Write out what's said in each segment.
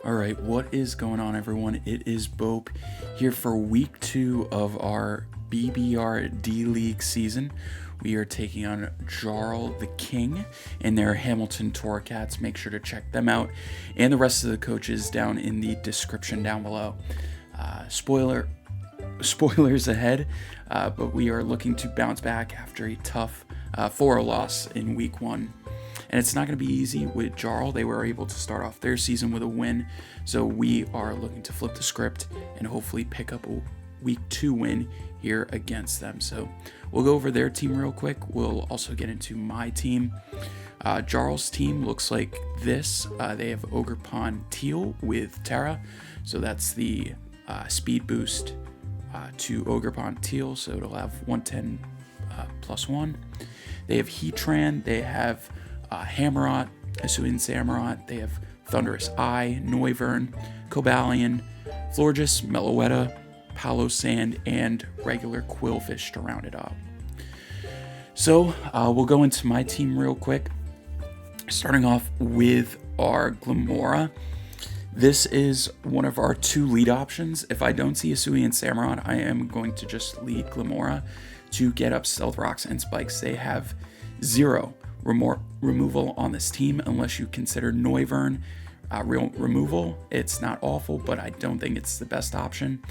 All right, what is going on, everyone? It is Bope here for week 2 of our BBR-D League season. We are taking on Jarl the King and their Hamilton Torcats. Make sure to check them out and the rest of the coaches down in the description down below. Spoilers ahead, but we are looking to bounce back after a tough 4 loss in week 1. And it's not going to be easy with Jarl. They were able to start off their season with a win, so we are looking to flip the script and hopefully pick up a week 2 win here against them. So we'll go over their team real quick. We'll also get into my team. Jarl's team looks like this. They have Ogre Pawn Teal with Terra, so that's the speed boost to Ogre Pawn Teal, so it'll have 110 plus 1. They have Heatran, they have Hammerot, Hisuian Samurott, they have Thunderous Eye, Noivern, Cobalion, Florges, Meloetta, Palossand, and regular Quillfish to round it up. So we'll go into my team real quick, starting off with our Glimmora. This is one of our 2 lead options. If I don't see Hisuian Samurott, I am going to just lead Glimmora to get up Stealth Rocks and Spikes. They have 0 removal on this team unless you consider Noivern real removal. It's not awful, but I don't think it's the best option.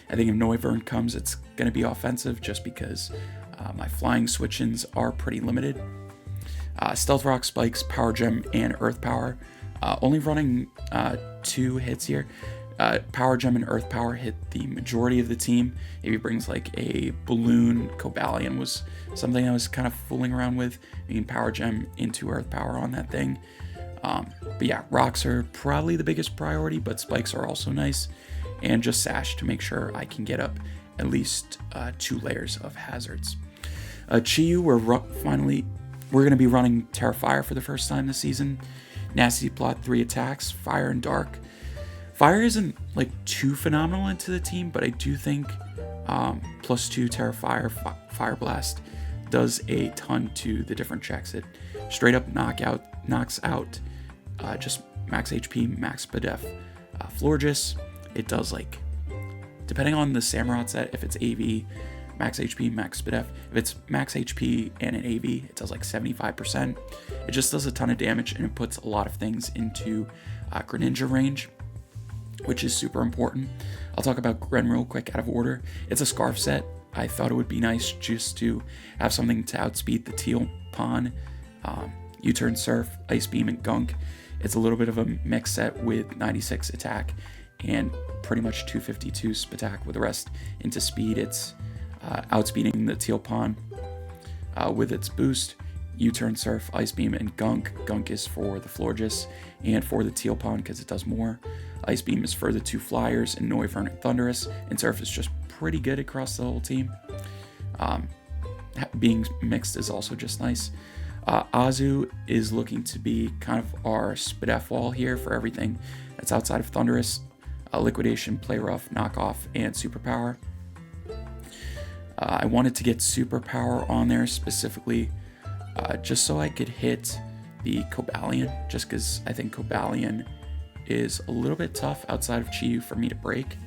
I think if Noivern comes, it's going to be offensive just because my flying switch-ins are pretty limited. Stealth Rock, Spikes, Power Gem, and Earth Power. Only running 2 hits here. Power Gem and Earth Power hit the majority of the team. Maybe brings like a Balloon. Cobalion was something I was kind of fooling around with. Making Power Gem into Earth Power on that thing. But yeah, rocks are probably the biggest priority, but spikes are also nice. And just Sash to make sure I can get up at least 2 layers of hazards. Chiyu, we're going to be running Terrafire for the first time this season. Nasty Plot, 3 attacks, Fire and Dark. Fire isn't like too phenomenal into the team, but I do think +2 Terrafire, Fire Blast does a ton to the different checks. It straight up knocks out just max HP, max PDEF. Florges, it does like, depending on the Samurott set, if it's AV, max HP, max PDEF. If it's max HP and an AV, it does like 75%. It just does a ton of damage, and it puts a lot of things into Greninja range, which is super important. I'll talk about Gren real quick out of order. It's a Scarf set. I thought it would be nice just to have something to outspeed the Teal Pawn, U-Turn Surf, Ice Beam, and Gunk. It's a little bit of a mix set with 96 attack and pretty much 252 attack with the rest into speed. It's outspeeding the Teal Pawn with its boost, U-Turn Surf, Ice Beam, and Gunk. Gunk is for the Florges and for the Teal Pawn because it does more. Ice Beam is for the 2 flyers, and Noivern and Thunderous, and Surf is just pretty good across the whole team. Being mixed is also just nice. Azu is looking to be kind of our SPDF wall here for everything that's outside of Thunderous, Liquidation, Play Rough, Knockoff, and Superpower. I wanted to get Superpower on there specifically just so I could hit the Cobalion, just because I think Cobalion is a little bit tough outside of Chiyu for me to break.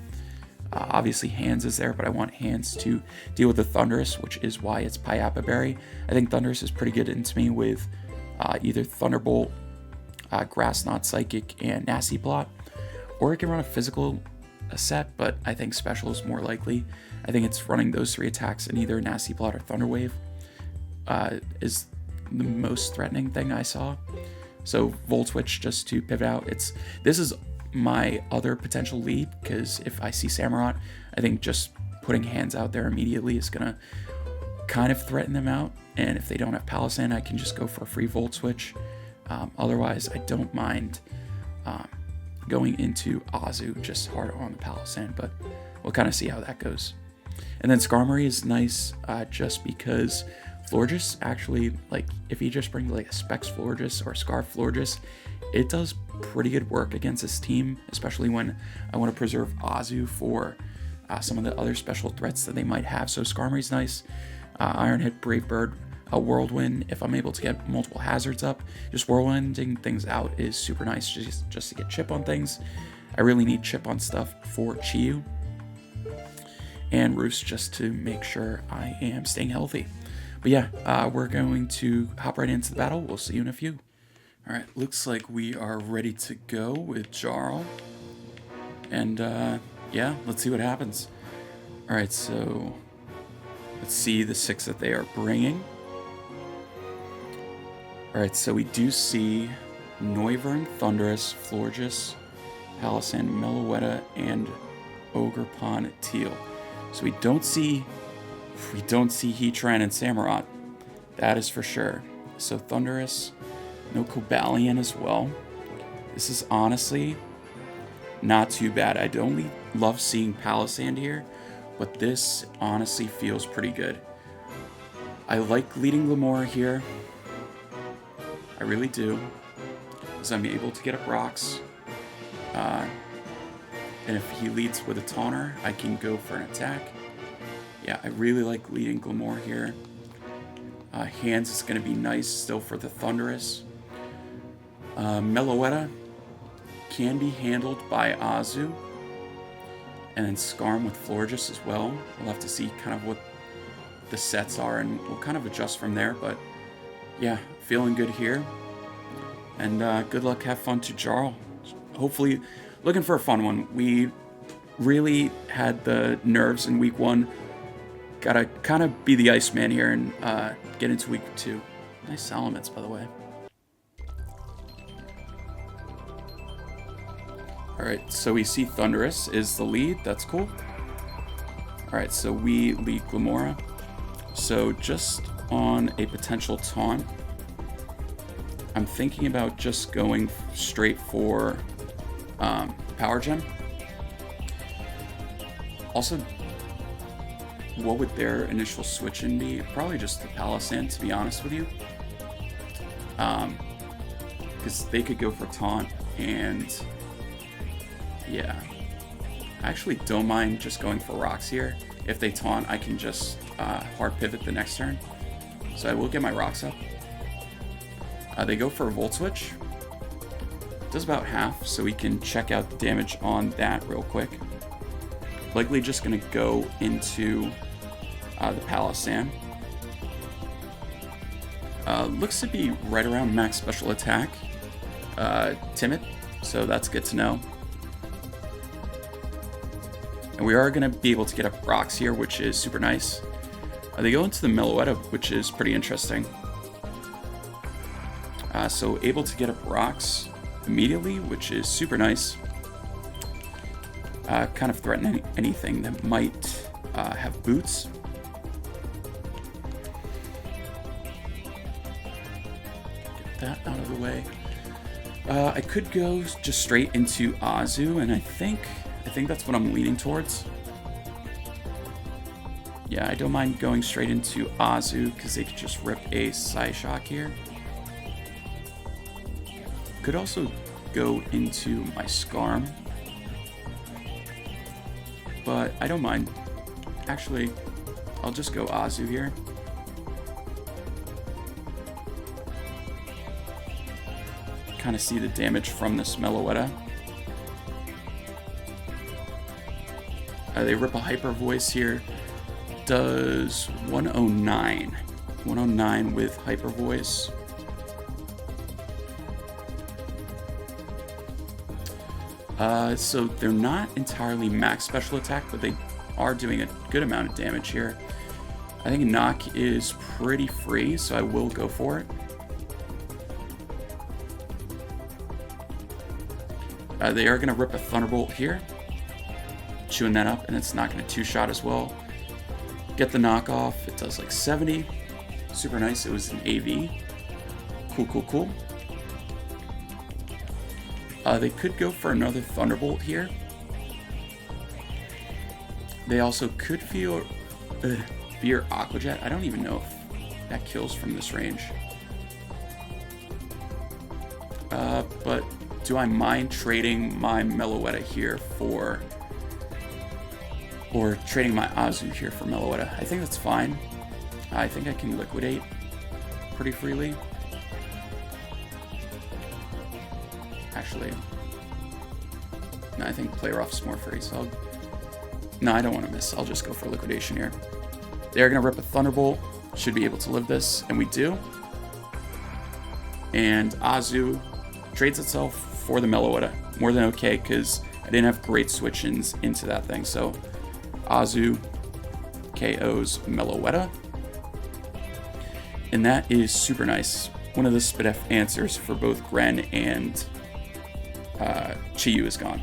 Obviously Hands is there, but I want Hands to deal with the Thunderous, which is why it's Pyappa Berry. I think Thunderous is pretty good into me with either Thunderbolt, Grass Knot, Psychic, and Nasty Plot. Or it can run a physical set, but I think Special is more likely. I think it's running those 3 attacks in either Nasty Plot or Thunder Wave is the most threatening thing I saw. So Volt Switch just to pivot out. This is my other potential lead, because if I see Samurott, I think just putting Hands out there immediately is going to kind of threaten them out. And if they don't have Palossand, I can just go for a free Volt Switch. Otherwise, I don't mind going into Azu just hard on the Palossand, but we'll kind of see how that goes. And then Skarmory is nice just because Florges actually, like, if you just bring like a Specs Florges or a Scarf Florges, it does pretty good work against this team, especially when I want to preserve Azu for some of the other special threats that they might have. So Skarmory's nice. Iron Head, Brave Bird, a Whirlwind, if I'm able to get multiple hazards up, just whirlwinding things out is super nice just to get chip on things. I really need chip on stuff for Chiyu and Roost just to make sure I am staying healthy. But yeah, we're going to hop right into the battle. We'll see you in a few. All right, looks like we are ready to go with Jarl. And yeah, let's see what happens. All right, so let's see the 6 that they are bringing. All right, so we do see Noivern, Thundurus, Florges, Palossand, Meloetta, and Ogerpon Teal. So we don't see Heatran and Samurott. That is for sure. So Thundurus, no Cobalion as well. This is honestly not too bad. I don't love seeing Palossand here, but this honestly feels pretty good. I like leading Glimmora here. I really do, because I'm able to get up rocks. And if he leads with a Taunter, I can go for an attack. Yeah, I really like leading Glimmora here. Hands is going to be nice still for the Thundurus. Meloetta can be handled by Azu. And then Skarm with Florges as well. We'll have to see kind of what the sets are, and we'll kind of adjust from there. But yeah, feeling good here. And good luck, have fun to Jarl. Hopefully, looking for a fun one. We really had the nerves in week 1. Gotta kind of be the Iceman here and get into week 2. Nice Salamence, by the way. Alright, so we see Thundurus is the lead. That's cool. Alright, so we lead Glimmora. So just on a potential taunt, I'm thinking about just going straight for Power Gem. Also, what would their initial switch in be? Probably just the Palossand, to be honest with you. Because they could go for Taunt, and yeah. I actually don't mind just going for Rocks here. If they Taunt, I can just hard pivot the next turn. So I will get my Rocks up. They go for a Volt Switch. Does about half, so we can check out the damage on that real quick. Likely just going to go into the Palossand. Looks to be right around max special attack. Timid, so that's good to know. And we are going to be able to get up rocks here, which is super nice. They go into the Meloetta, which is pretty interesting. So able to get up rocks immediately, which is super nice. Kind of threaten anything that might have boots. Get that out of the way. I could go just straight into Azu, and I think that's what I'm leaning towards. Yeah, I don't mind going straight into Azu because they could just rip a Psyshock here. Could also go into my Skarm, but I don't mind. Actually, I'll just go Azu here. Kind of see the damage from this Meloetta. They rip a Hyper Voice here. Does 109. 109 with Hyper Voice. So they're not entirely max special attack, but they are doing a good amount of damage here. I think Knock is pretty free, so I will go for it. They are going to rip a Thunderbolt here. Chewing that up, and it's not going to two-shot as well. Get the knockoff. It does like 70. Super nice. It was an AV. Cool, cool, cool. They could go for another Thunderbolt here. They also could fear Aqua Jet. I don't even know if that kills from this range. But do I mind trading my Meloetta here for... or trading my Azu here for Meloetta? I think that's fine. I think I can liquidate pretty freely. Actually, No, I think play rough's more free, so no, I don't want to miss. I'll just go for liquidation here. They're going to rip a Thunderbolt. Should be able to live this, and we do. And Azu trades itself for the Meloetta. More than okay, because I didn't have great switch-ins into that thing. So Azu KOs Meloetta. And that is super nice. One of the Spidef answers for both Gren and Chiyu is gone.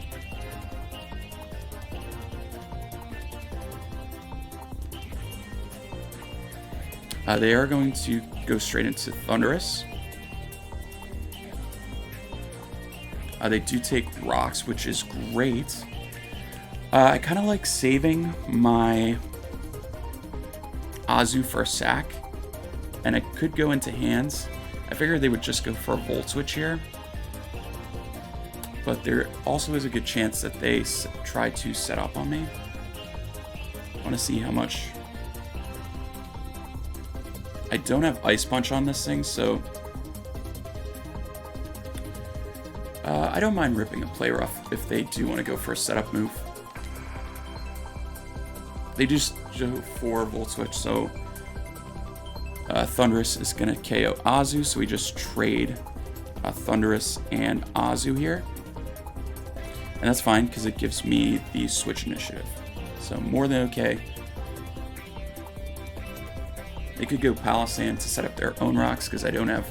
They are going to go straight into Thundurus. They do take rocks, which is great. I kind of like saving my Azu for a sack, and I could go into hands. I figured they would just go for a Volt Switch here, but there also is a good chance that they try to set up on me. I want to see how much. I don't have Ice Punch on this thing, so I don't mind ripping a Play Rough if they do want to go for a setup move. They just go for Volt Switch, so Thundurus is going to KO Azu, so we just trade Thundurus and Azu here. And that's fine, because it gives me the Switch initiative. So more than okay. They could go Palisand to set up their own rocks, because I don't have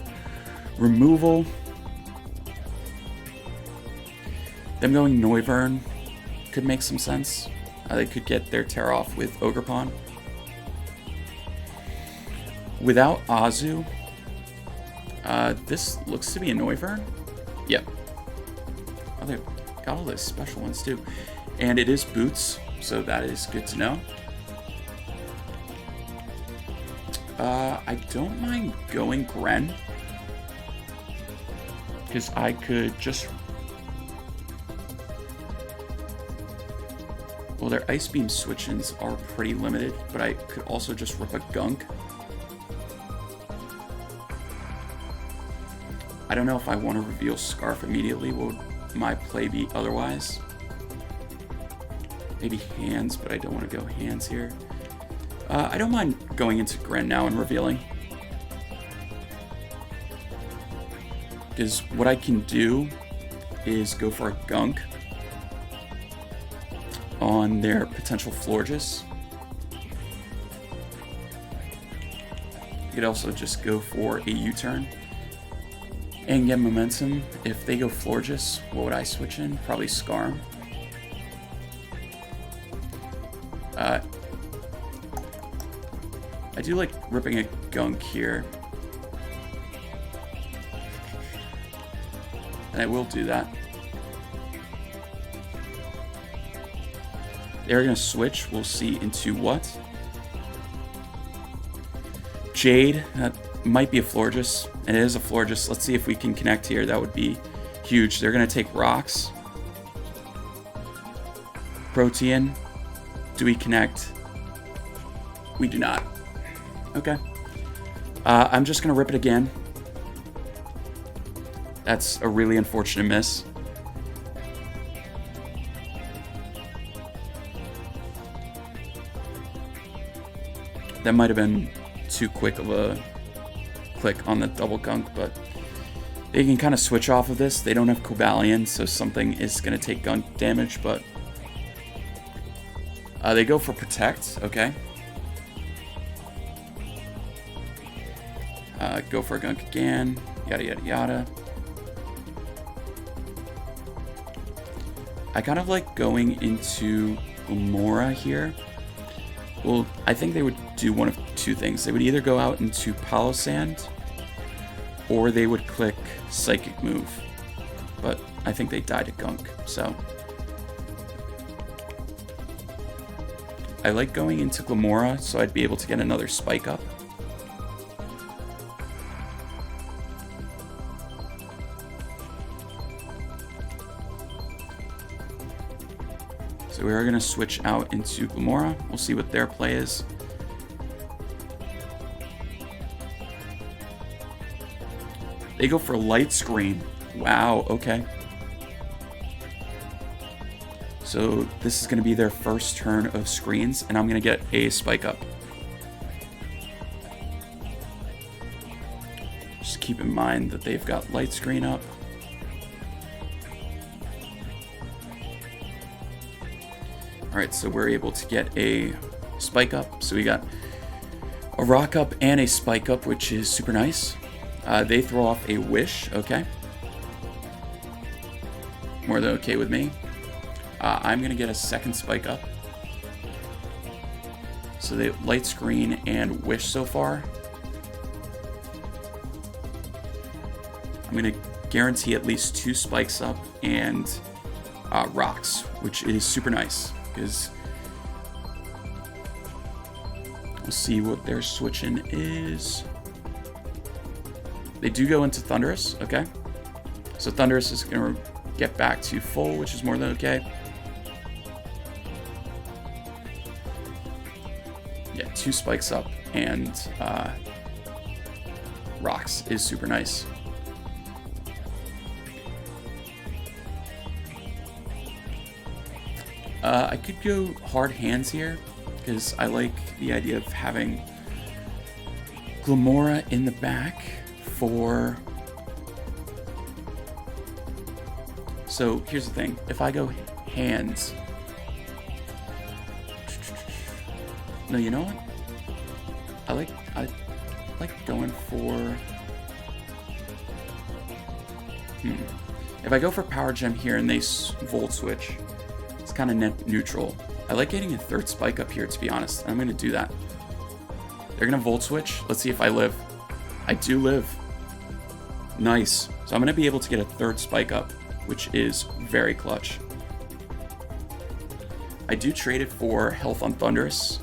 removal. Them going Noivern could make some sense. They could get their Terra off with Ogerpon. Without Azu, this looks to be a Noivern. Yep. Oh, they got all those special ones too. And it is Boots, so that is good to know. I don't mind going Gren, because I could just... Well, their Ice Beam switch-ins are pretty limited, but I could also just rip a Gunk. I don't know if I want to reveal Scarf immediately. What would my play be otherwise? Maybe Hands, but I don't want to go Hands here. I don't mind going into Gren now and revealing. Because what I can do is go for a Gunk on their potential Florges. You could also just go for a U-turn and get momentum. If they go Florges, what would I switch in? Probably Scarm. I do like ripping a Gunk here. And I will do that. They're going to switch. We'll see into what? Jade. That might be a Florges. And it is a Florges. Let's see if we can connect here. That would be huge. They're going to take rocks. Protean. Do we connect? We do not. Okay. I'm just going to rip it again. That's a really unfortunate miss. That might have been too quick of a click on the double Gunk, but they can kind of switch off of this. They don't have Cobalion, so something is going to take Gunk damage, but they go for Protect. Okay. Go for a Gunk again. Yada, yada, yada. I kind of like going into Gomora here. Well, I think they would do one of two things. They would either go out into Palisand, or they would click Psychic Move. But I think they die to Gunk, so... I like going into Gomora, so I'd be able to get another Spike up. So we are going to switch out into Gomora. We'll see what their play is. They go for Light Screen. Wow, okay. So this is going to be their first turn of screens, and I'm going to get a spike up. Just keep in mind that they've got light screen up. Alright, so we're able to get a spike up. So we got a rock up and a spike up, which is super nice. They throw off a wish, okay. More than okay with me. I'm going to get a second spike up. So they have light screen and wish so far. I'm going to guarantee at least 2 spikes up and rocks, which is super nice because we'll see what their switching is. They do go into Thunderous, okay. So Thunderous is going to get back to full, which is more than okay. Yeah, 2 spikes up and rocks is super nice. I could go hard hands here because I like the idea of having Glamora in the back for... So here's the thing, if I go hands... No, you know what? I like going for... If I go for Power Gem here and they Volt Switch, it's kind of net neutral. I like getting a third spike up here, to be honest. I'm going to do that. They're going to Volt Switch. Let's see if I live. I do live. Nice. So I'm going to be able to get a third spike up, which is very clutch. I do trade it for health on Thunderous,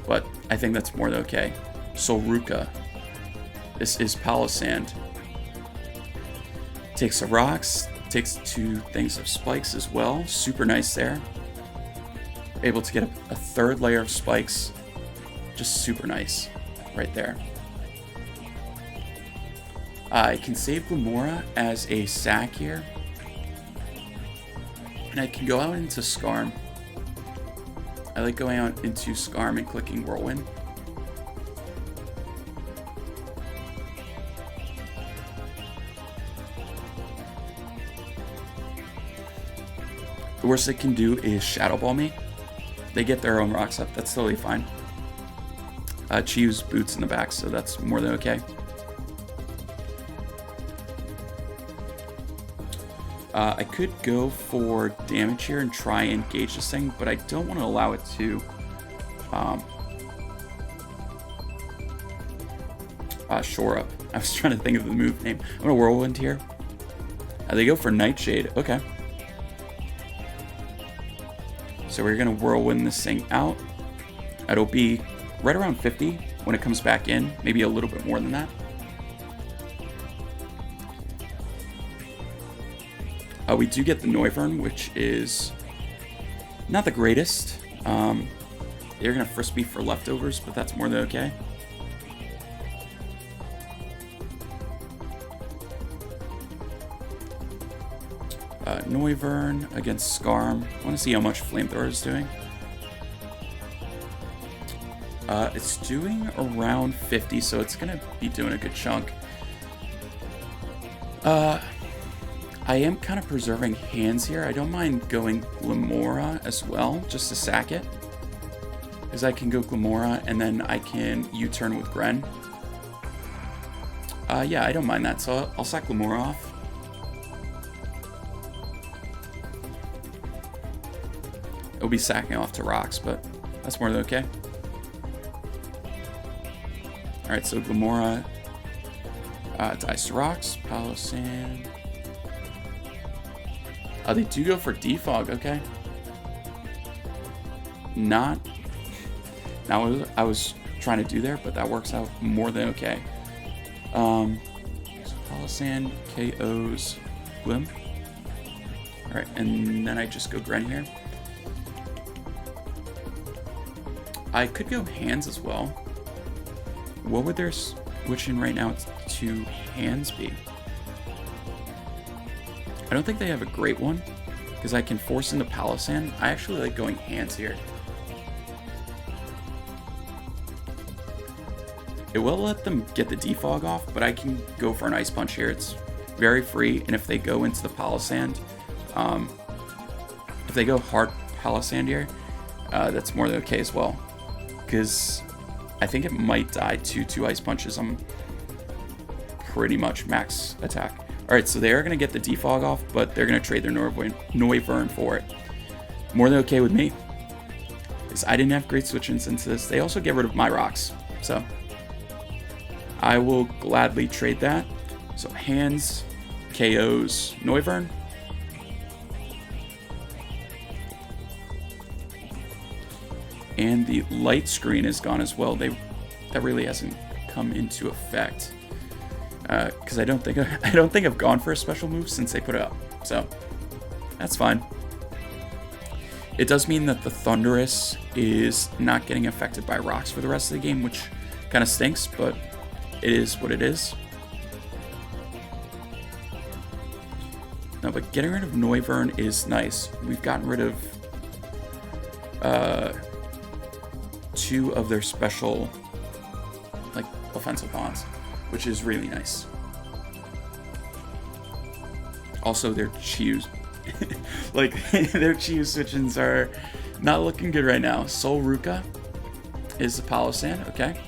but I think that's more than okay. Solruka. This is Palisand. Takes the rocks, takes 2 things of spikes as well. Super nice there. Able to get a third layer of spikes. Just super nice right there. I can save Glamora as a sack here. And I can go out into Skarm. I like going out into Skarm and clicking Whirlwind. The worst they can do is Shadow Ball me. They get their own rocks up. That's totally fine. Chiu's boots in the back, so that's more than okay. I could go for damage here and try and engage this thing, but I don't want to allow it to shore up. I was trying to think of the move name. I'm going to Whirlwind here. They go for Nightshade. Okay. So we're going to Whirlwind this thing out. It'll be right around 50 when it comes back in. Maybe a little bit more than that. We do get the Noivern, which is not the greatest. They're going to frisk me for leftovers, but that's more than okay. Noivern against Skarm. I want to see how much Flamethrower is doing. It's doing around 50, so it's going to be doing a good chunk. I am kind of preserving hands here. I don't mind going Glamora as well, just to sack it. Because I can go Glamora, and then I can U-turn with Gren. Yeah, I don't mind that, so I'll sack Glamora off. It'll be sacking off to rocks, but that's more than okay. Alright, so Glamora dies to rocks, Palisand. They do go for Defog, okay. Not what I was trying to do there, but that works out more than okay. So Palisand KOs Glim. Alright, and then I just go Gren here. I could go hands as well. What would their switching right now to hands be? I don't think they have a great one. because I can force into Palisand. I actually like going hands here. It will let them get the defog off, but I can go for an Ice Punch here. It's very free, and if they go into the Palisand, if they go hard Palisand here, that's more than okay as well. Because I think it might die to 2 Ice Punches. I'm pretty much max attack. Alright, so they are going to get the defog off, but they're going to trade their Noivern for it. More than okay with me. Because I didn't have great switch-ins into this. They also get rid of my rocks, so I will gladly trade that. So hands, KOs, Noivern. And the light screen is gone as well. That really hasn't come into effect. Because I don't think I've gone for a special move since they put it up. So that's fine. It does mean that the Thunderous is not getting affected by rocks for the rest of the game, which kind of stinks, but it is what it is. No, but getting rid of Noivern is nice. We've gotten rid of 2 of their special, like, offensive bonds, which is really nice. Also, their Chius, like, their Chiu switch-ins are not looking good right now. Soul Ruka is the Palisand, okay.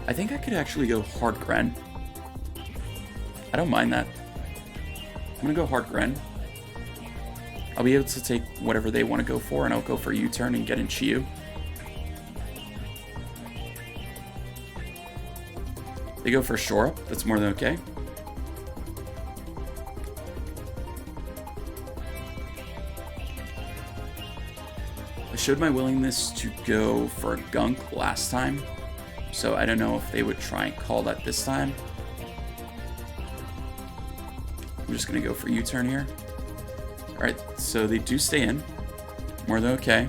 I think I could actually go hard Gren. I don't mind that. I'm gonna go hard Gren. I'll be able to take whatever they want to go for, and I'll go for U-turn and get in Chiyu. They go for Shore Up. That's more than okay. I showed my willingness to go for a Gunk last time, so I don't know if they would try and call that this time. I'm just going to go for U-turn here. Alright, so they do stay in. More than okay.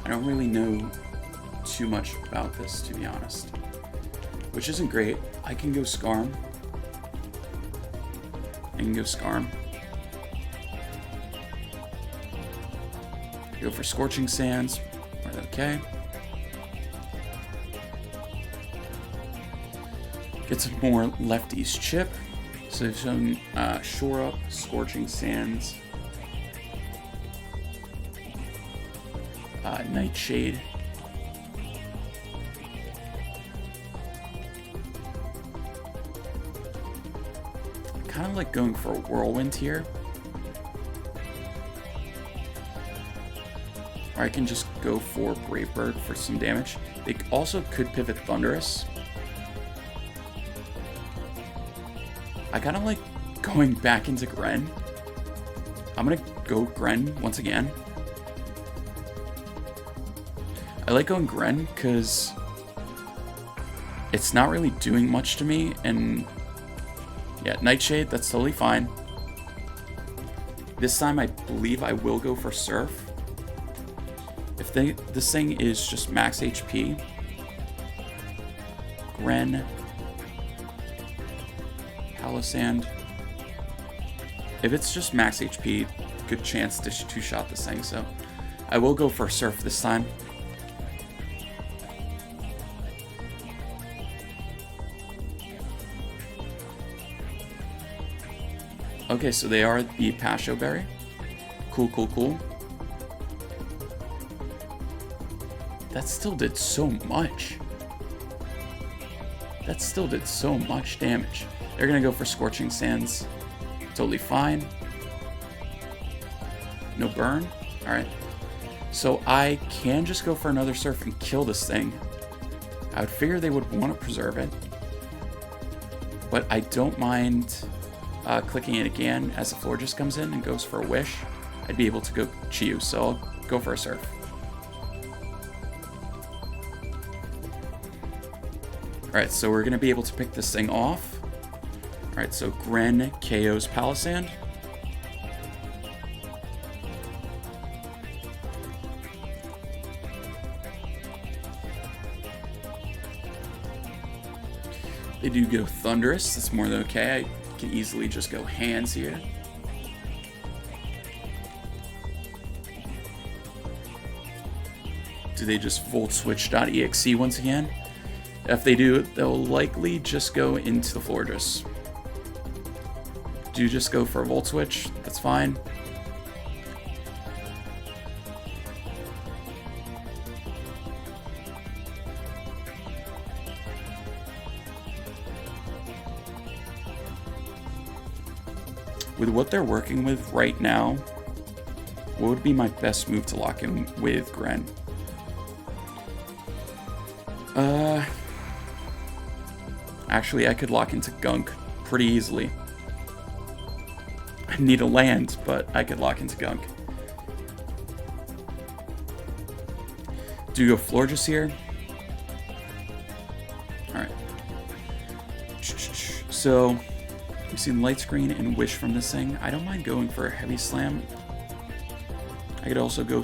I don't really know too much about this, to be honest. Which isn't great. I can go Scarm. I can go Scarm. Go for Scorching Sands. Okay. Get some more lefties chip. So some Shore Up, Scorching Sands, Nightshade. Kind of like going for a Whirlwind here. Or I can just go for Brave Bird for some damage. They also could pivot Thunderous. I kind of like going back into Gren. I'm going to go Gren once again. I like going Gren because it's not really doing much to me, and yeah, Nightshade, that's totally fine. This time I believe I will go for Surf. If this thing is just max HP, Gren, Palisand. If it's just max HP, good chance to two-shot this thing, so I will go for Surf this time. Okay, so they are the Pasho Berry. Cool, cool, cool. That still did so much. That still did so much damage. They're gonna go for Scorching Sands. Totally fine. No burn. Alright. So I can just go for another Surf and kill this thing. I would figure they would want to preserve it. But I don't mind clicking it again as the floor just comes in and goes for a Wish. I'd be able to go Chiyu, so I'll go for a Surf. Alright, so we're going to be able to pick this thing off. Alright, so Gren KOs Palisand. They do go Thunderous. That's more than okay. I can easily just go Hands here. Do they just Volt Switch.exe once again? If they do, they'll likely just go into the Fortress. Do just go for a Volt Switch. That's fine. With what they're working with right now, what would be my best move to lock in with Gren? Actually, I could lock into Gunk pretty easily. I need a land, but I could lock into Gunk. Do you go Florges here? Alright. So, we've seen Light Screen and Wish from this thing. I don't mind going for a Heavy Slam. I could also go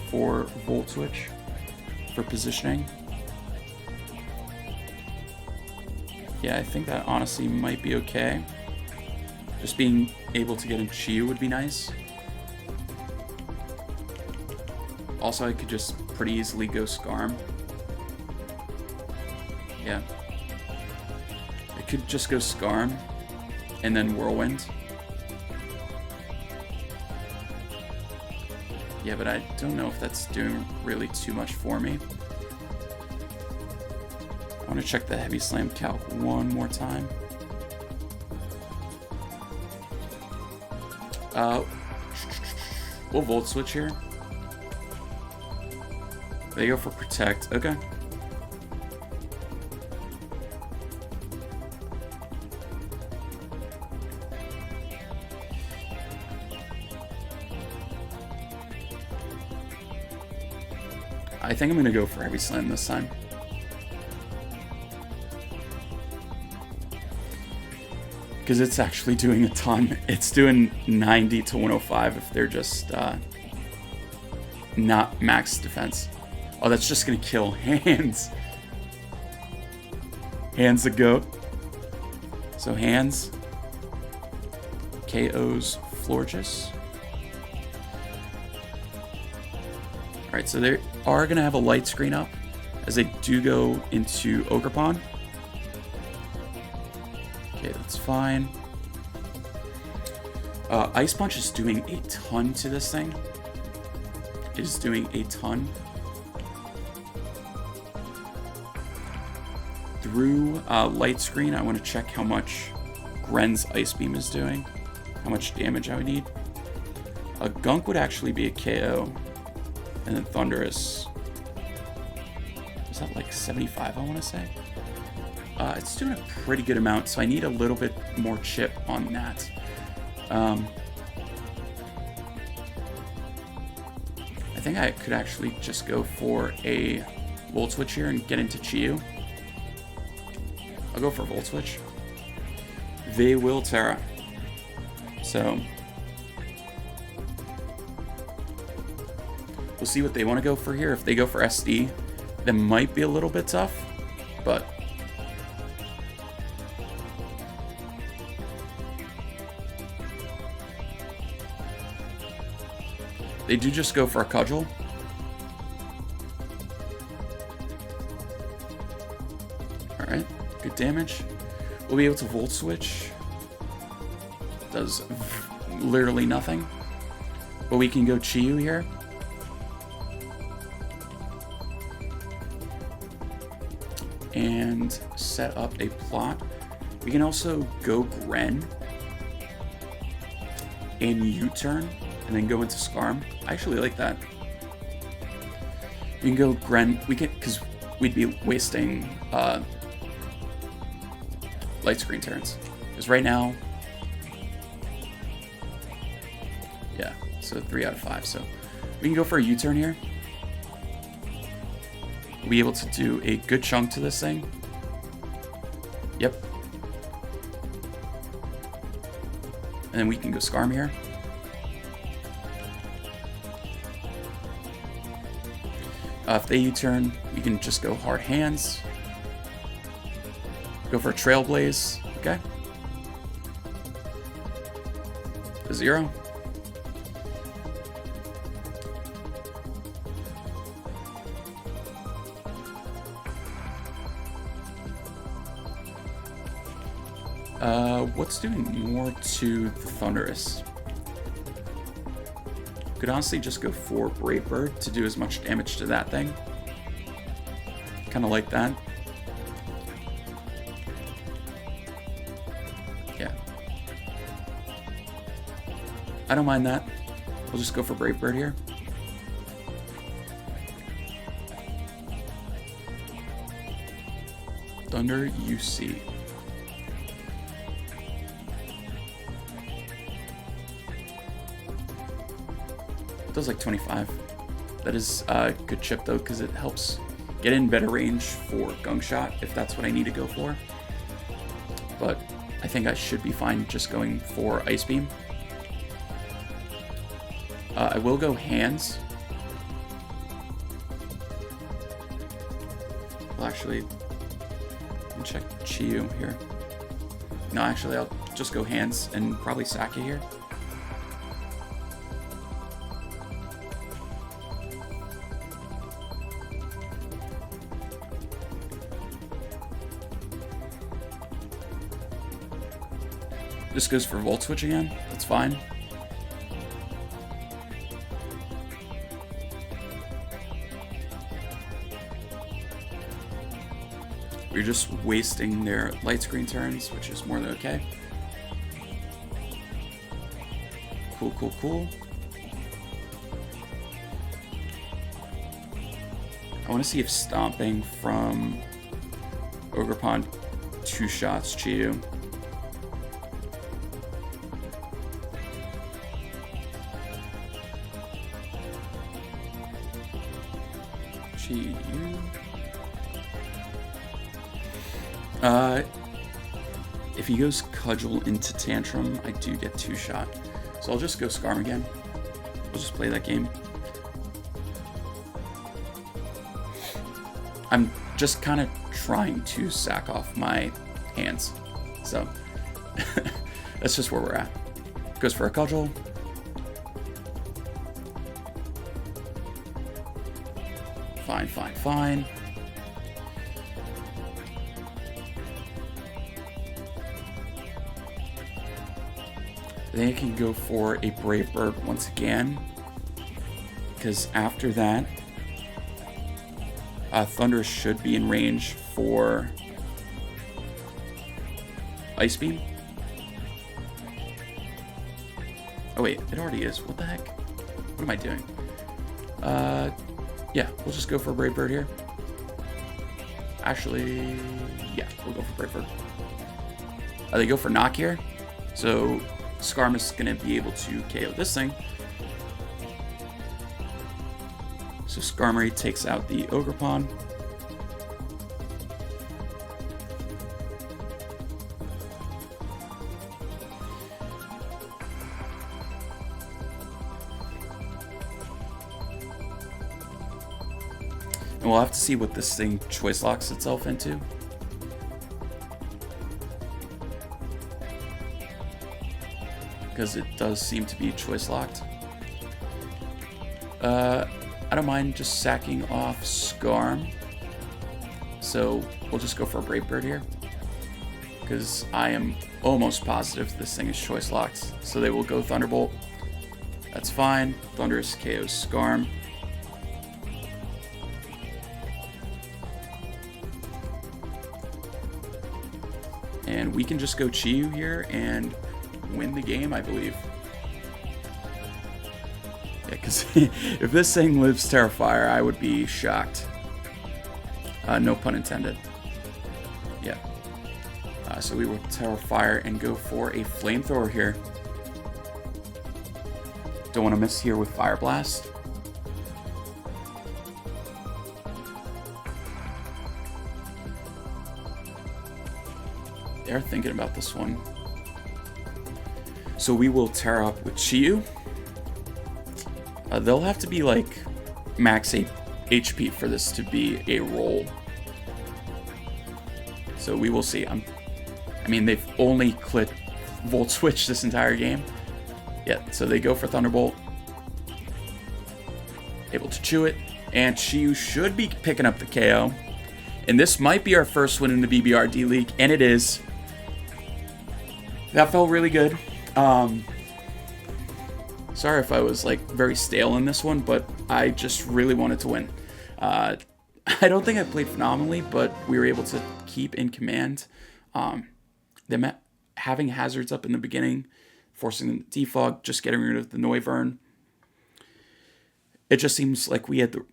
for Volt Switch for positioning. Yeah, I think that honestly might be okay. Just being able to get in Chiyu would be nice. Also, I could just pretty easily go Skarm. Yeah. I could just go Skarm and then Whirlwind. Yeah, but I don't know if that's doing really too much for me. I want to check the Heavy Slam calc one more time. We'll Volt Switch here. They go for Protect. Okay. I think I'm going to go for Heavy Slam this time. Because it's actually doing a ton. It's doing 90 to 105 if they're just not max defense. Oh, that's just going to kill Hands. Hands the GOAT. So Hands KOs Florges. Alright, so they are going to have a Light Screen up as they do go into Ogerpon. Okay, that's fine. Ice Punch is doing a ton to this thing. It is doing a ton. Through Light Screen, I want to check how much Gren's Ice Beam is doing. How much damage I would need. A Gunk would actually be a KO. And then Thunderous. Is that like 75, I want to say? It's doing a pretty good amount, so I need a little bit more chip on that. I think I could actually just go for a Volt Switch here and get into Chiyu. I'll go for Volt Switch. They will Terra. So we'll see what they want to go for here. If they go for SD, that might be a little bit tough, but they do just go for a Cudgel. Alright, good damage. We'll be able to Volt Switch. Does literally nothing. But we can go Chiyu here. And set up a plot. We can also go Gren and U-turn and then go into Skarm. I actually like that. We can go Gren. We can, because we'd be wasting Light Screen turns. Because right now, yeah, so 3 out of 5. So we can go for a U-turn here. We'll be able to do a good chunk to this thing. Yep. And then we can go Skarm here. If they U-turn, we can just go Hard Hands. Go for a Trailblaze. Okay. A 0. What's doing more to the Thunderous? Could honestly just go for Brave Bird to do as much damage to that thing. Kind of like that. Yeah. I don't mind that. We'll just go for Brave Bird here. Thunder UC. Does like 25. That is a good chip though, because it helps get in better range for Gunk Shot if that's what I need to go for. But I think I should be fine just going for Ice Beam. I will go Hands. Well, actually, let me check Chiyu here. No, actually, I'll just go Hands and probably Sake here. Just goes for Volt Switch again. That's fine. We're just wasting their light screen turns, which is more than okay. Cool, cool, cool. I want to see if Stomping from Ogerpon 2 shots Chiyu. If he goes Cudgel into Tantrum, I do get 2 shot. So I'll just go Scarm again. We'll just play that game. I'm just kind of trying to sack off my hands. So that's just where we're at. Goes for a Cudgel. Fine, fine, fine. Then I can go for a Brave Bird once again, because after that, Thunder should be in range for Ice Beam. Oh wait, it already is. What the heck? What am I doing? Yeah, we'll just go for Brave Bird here. Actually, yeah, we'll go for Brave Bird. They go for Knock here, so Scarm is going to be able to KO this thing. So Skarmory takes out the Ogerpon. And we'll have to see what this thing choice locks itself into. Because it does seem to be choice locked. I don't mind just sacking off Scarm. So we'll just go for a Brave Bird here. Because I am almost positive this thing is choice locked. So they will go Thunderbolt. That's fine. Thunderous KOs Scarm. And we can just go Chiyu here and win the game, I believe. Yeah, because if this thing lives Terrifier, I would be shocked. No pun intended. Yeah. So we will Terrifier and go for a Flamethrower here. Don't want to miss here with Fire Blast. They're thinking about this one. So we will tear up with Chiyu. They'll have to be like max 8 HP for this to be a roll. So we will see. I mean, they've only clicked Volt Switch this entire game. Yeah, so they go for Thunderbolt. Able to chew it. And Chiyu should be picking up the KO. And this might be our first win in the BBR-D League. And it is. That felt really good. Sorry if I was like very stale in this one, but I just really wanted to win. I don't think I played phenomenally, but we were able to keep in command. Them having hazards up in the beginning, forcing them to defog, just getting rid of the Noivern. It just seems like we had the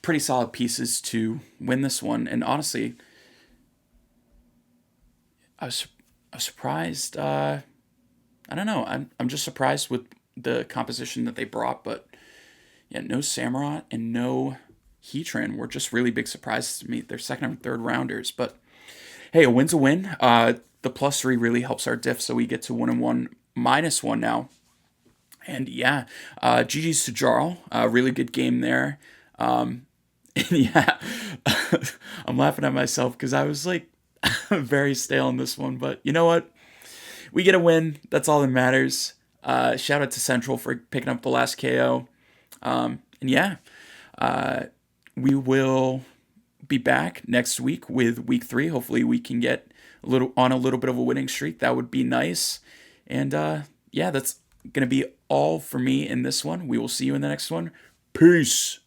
pretty solid pieces to win this one. And honestly, I was surprised. I don't know. I'm just surprised with the composition that they brought. But yeah, no Samurott and no Heatran were just really big surprises to me. They're second and third rounders. But hey, a win's a win. The +3 really helps our diff, so we get to 1-1, -1 now. And yeah, GG's to Jarl. Really good game there. Yeah, I'm laughing at myself because I was like very stale in this one. But you know what? We get a win. That's all that matters. Shout out to Central for picking up the last KO. And yeah, we will be back next week with week 3. Hopefully we can get a little bit of a winning streak. That would be nice. And yeah, that's going to be all for me in this one. We will see you in the next one. Peace.